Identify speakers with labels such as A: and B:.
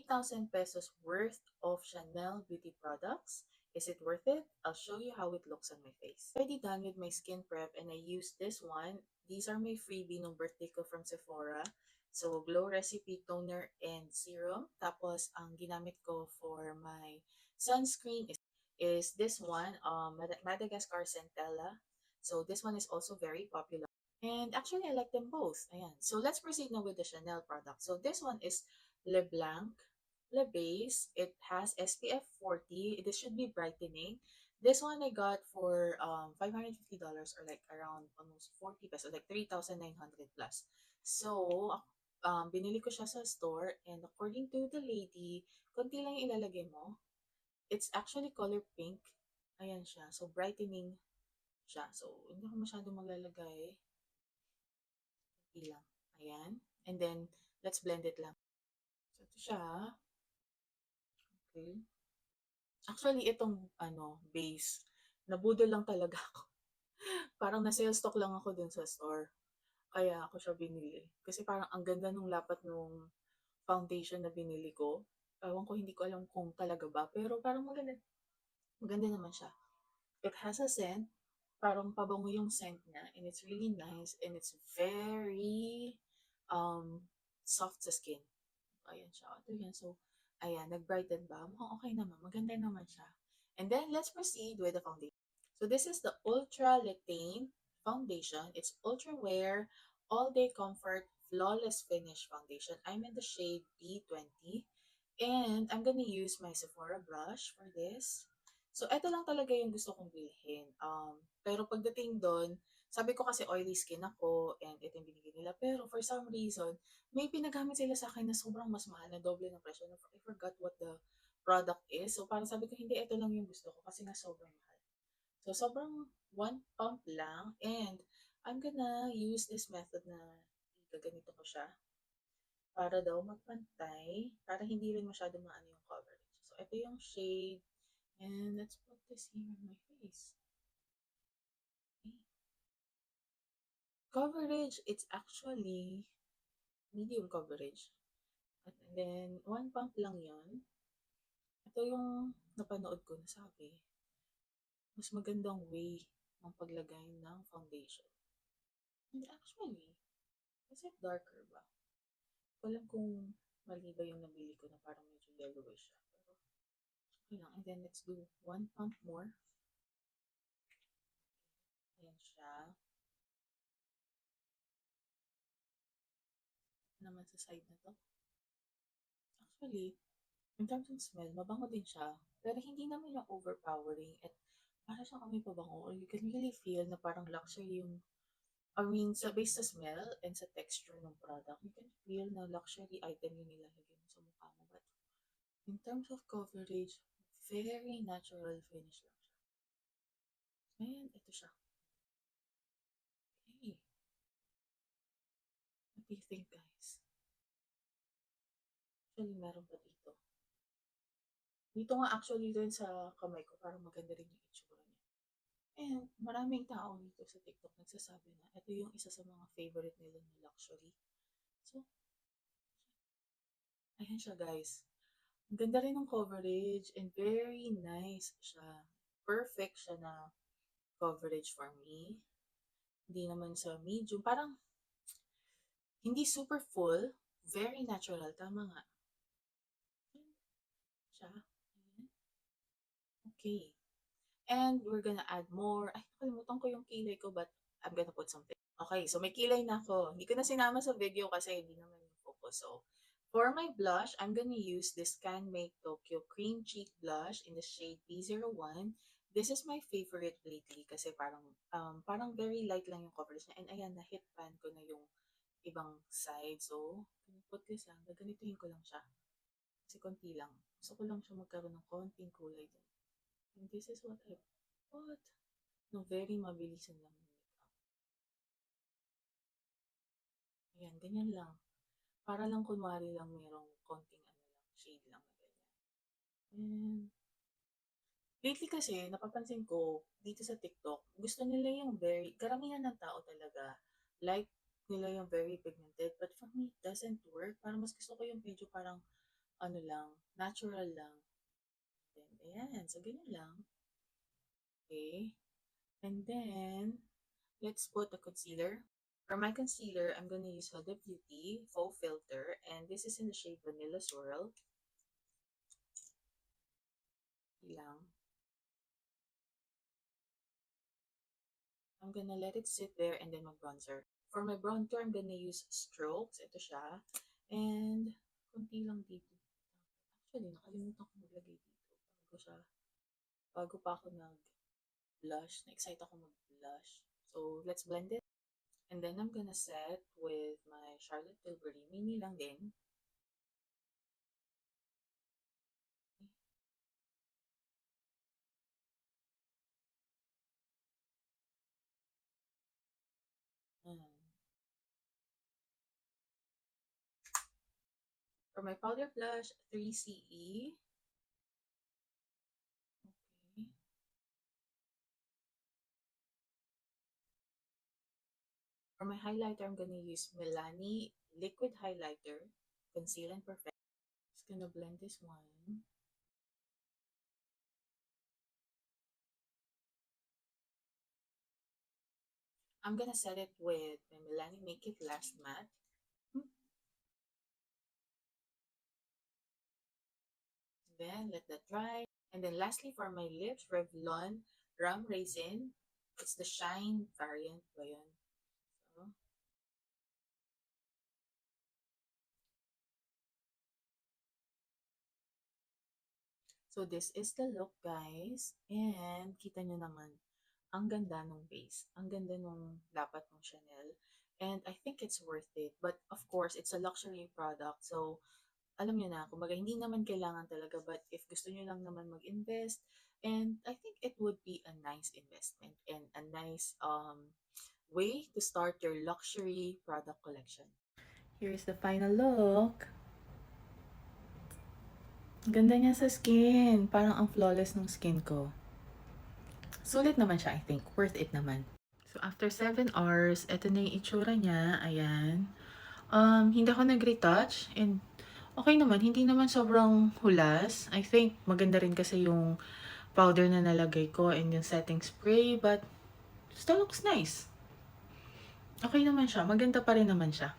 A: 3,000 pesos worth of Chanel beauty products. Is it worth it? I'll show you how it looks on my face. Already done with my skin prep and I used this one. These are my freebie nung birthday ko from Sephora. So, Glow Recipe Toner and Serum. Tapos, ang ginamit ko for my sunscreen is this one, Madagascar Centella. So, this one is also very popular. And actually, I like them both. Ayan. So, let's proceed now with the Chanel product. So, this one is LeBlanc Le Base. It has SPF 40. This should be brightening. This one I got for $550 or like around almost 40 pesos, like 3,900 plus. So, binili ko siya sa store and according to the lady, konti lang yung ilalagay mo. It's actually color pink. Ayan siya. So, brightening siya. So, hindi ko masyado maglalagay. Konti lang. Ayan. And then, let's blend it lang. So, ito siya. Okay. Actually, itong base, nabudol lang talaga ako. Parang na-sale stock lang ako dun sa store. Kaya ako siya binili. Kasi parang ang ganda nung lapat nung foundation na binili ko. Ewan ko, hindi ko alam kung talaga ba. Pero parang maganda. Maganda naman siya. It has a scent. Parang pabango yung scent niya. And it's really nice. And it's very soft sa skin. Ayan siya. Ito yan. So, ayan, nag-brighten ba? Mukhang okay naman. Maganda naman siya. And then, let's proceed with the foundation. So, this is the Ultra Letane Foundation. It's Ultra Wear All Day Comfort Flawless Finish Foundation. I'm in the shade B20. And I'm gonna use my Sephora brush for this. So, ito lang talaga yung gusto kong bilhin. Pero pagdating doon, sabi ko kasi oily skin ako and ito yung binigay nila. Pero for some reason, may pinagamit sila sa akin na sobrang mas mahal na doble ng presyo. I forgot what the product is. So, parang sabi ko, hindi, ito lang yung gusto ko kasi nga sobrang mahal. So, sobrang one pump lang. And I'm gonna use this method na gaganito ko siya para daw magpantay, para hindi rin masyado maano yung coverage. So, ito yung shade. And let's put this here on my face. Okay. Coverage, it's actually medium coverage. And then, one pump lang yon. Ito yung napanood ko na sabi, mas magandang way ng paglagay ng foundation. And actually, is it darker ba? Walang kung mali ba yung nabili ko na parang medyo yellowish siya. Pero, okay lang. And then, let's do one pump more. Ayan siya. Naman sa side na to. Actually, in terms of smell, mabango din siya. Pero hindi naman yung overpowering at para siyang amoy pabango or you can really feel na parang luxury yung I mean, sa base sa smell and sa texture ng product, you can feel na luxury item yung nilalagay mo sa mukha mo. But in terms of coverage, very natural finish lang siya. And ito siya. Hey, what do you think, guys? Actually, meron pa dito. Dito nga actually rin sa kamay ko, parang maganda rin yung itsura niya. And maraming tao dito sa TikTok nagsasabi na ito yung isa sa mga favorite nila na luxury. So, ayan siya guys. Ang ganda rin ng coverage and very nice siya. Perfect siya na coverage for me. Hindi naman sa medium. Parang hindi super full. Very natural. Tama nga. Siya. Ayan. Okay. And we're gonna add more. Ay, nakalimutan ko yung kilay ko but I'm gonna put something. Okay, so may kilay na ako. Hindi ko na sinama sa video kasi hindi naman yung focus. So, for my blush, I'm gonna use this Can Make Tokyo Cream Cheek Blush in the shade B01. This is my favorite lately kasi parang very light lang yung coverage niya. And ayan, na-hit pan ko na yung ibang side. So, put this lang. Gaganituhin ko lang siya. Kasi konti lang. Gusto ko lang siya magkaroon ng konting kulay din. And this is what I put. No, very mabilisan lang yung makeup. Ayan, ganyan lang. Para lang kunwari lang merong konting shade lang na ganyan. And lately kasi, napapansin ko dito sa TikTok, gusto nila yung very, karamihan ng tao talaga, like nila yung very pigmented. But for me, it doesn't work. Parang mas gusto ko yung medyo parang ano lang, natural lang. Then, ayan. So, ganyan lang. Okay. And then, let's put the concealer. For my concealer, I'm gonna use Huda Beauty Faux Filter, and this is in the shade Vanilla Swirl. Lang. I'm gonna let it sit there and then mag-bronzer. For my bronzer, I'm gonna use Strokes. Ito siya. And, konti lang dito. Actually, nakalimutan ko maglagay dito. Bago pa ako nag-blush. Na-excite ako mag-blush. So, let's blend it. And then, I'm gonna set with my Charlotte Tilbury. Mini lang din. For my powder blush, 3CE. Okay. For my highlighter, I'm gonna use Milani Liquid Highlighter, Conceal and Perfect. Just gonna blend this one. I'm gonna set it with my Milani Make It Last Matte. Then let that dry. And then lastly, for my lips, Revlon Rum Raisin. It's the Shine variant ba yun? So this is the look, guys. And kita nyo naman, ang ganda ng base. Ang ganda nung dapat ng Chanel. And I think it's worth it. But of course, it's a luxury product. So, alam nyo na, kumbaga hindi naman kailangan talaga. But if gusto nyo lang naman mag-invest, and I think it would be a nice investment and a nice way to start your luxury product collection. Here's the final look. Ganda niya sa skin. Parang ang flawless ng skin ko. Sulit naman siya, I think. Worth it naman. So, after 7 hours, eto na yung itsura niya. Ayan. Hindi ako nag-retouch. And, okay naman. Hindi naman sobrang hulas. I think, maganda rin kasi yung powder na nalagay ko and yung setting spray. But, still looks nice. Okay naman siya. Maganda pa rin naman siya.